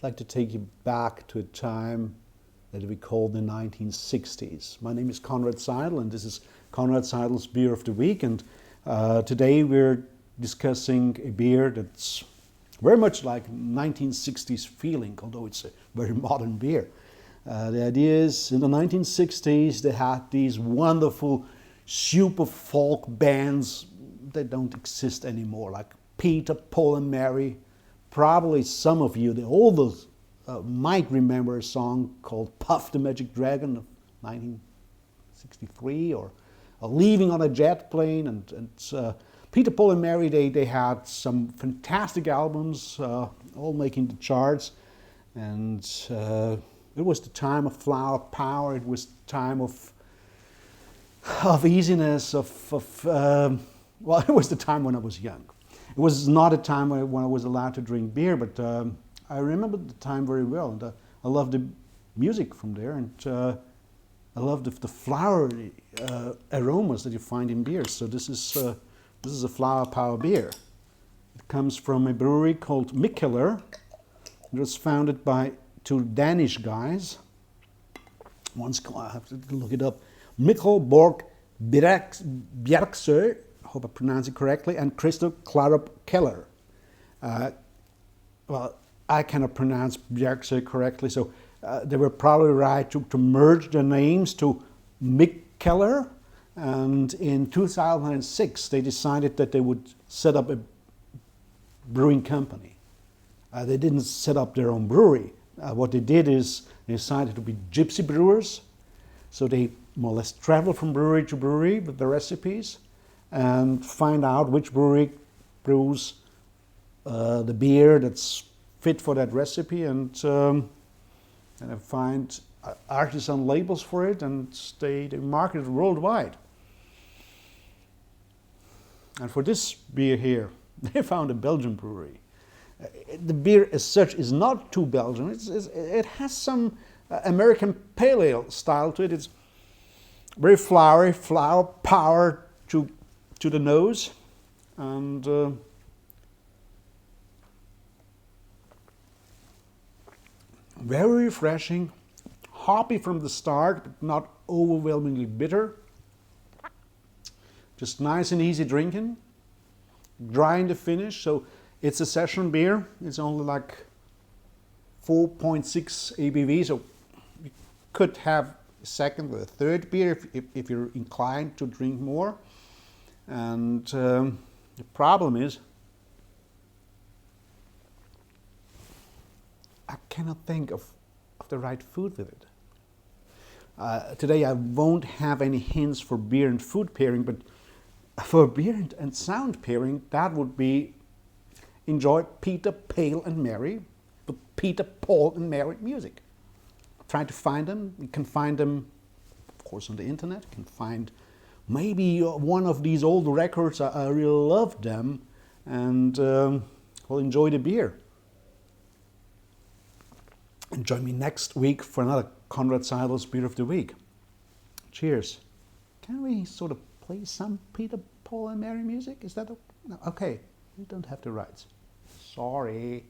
like to take you back to a time that we call the 1960s. My name is Konrad Seidel, and this is Konrad Seidel's Beer of the Week. And today we're discussing a beer that's very much like 1960s feeling, although it's a very modern beer. The idea is, in the 1960s, they had these wonderful super folk bands that don't exist anymore, like Peter, Paul, and Mary. Probably some of you, the oldest, might remember a song called Puff the Magic Dragon of 1963, or Leaving on a Jet Plane. And Peter, Paul, and Mary, they had some fantastic albums, all making the charts. And it was the time of flower power. It was the time of easiness, well, it was the time when I was young. It was not a time when I was allowed to drink beer, but I remember the time very well. And I loved the music from there, and I loved the flowery aromas that you find in beers. So this is a flower power beer. It comes from a brewery called Mikkeller. It was founded by two Danish guys. One's called, I have to look it up, Mikkeller Bjerksø, I hope I pronounce it correctly, and Christoph Klarup Keller. Well, I cannot pronounce Bjerksø correctly, so they were probably right to merge their names to Mikkeller. And in 2006, they decided that they would set up a brewing company. They didn't set up their own brewery. What they did is they decided to be gypsy brewers. So they more or less travel from brewery to brewery with the recipes and find out which brewery brews the beer that's fit for that recipe, and find artisan labels for it, and they market it worldwide. And for this beer here, they found a Belgian brewery. The beer as such is not too Belgian. It has some American pale ale style to it. It's very flowery, flower power to the nose, and very refreshing, hoppy from the start, but not overwhelmingly bitter. Just nice and easy drinking, dry in the finish. So it's a session beer. It's only like 4.6 ABV, so you could have a second or a third beer if you're inclined to drink more. And the problem is, I cannot think of the right food with it. Today I won't have any hints for beer and food pairing, but for beer and sound pairing, that would be enjoy Peter, Paul, and Mary, but Peter, Paul, and Mary music. Try to find them. You can find them, of course, on the internet. You can find maybe one of these old records. I really love them, and well, enjoy the beer. And join me next week for another Konrad Seidel's Beer of the Week. Cheers. Can we sort of play some Peter, Paul, and Mary music? Is that okay? No, we don't have the rights. Sorry.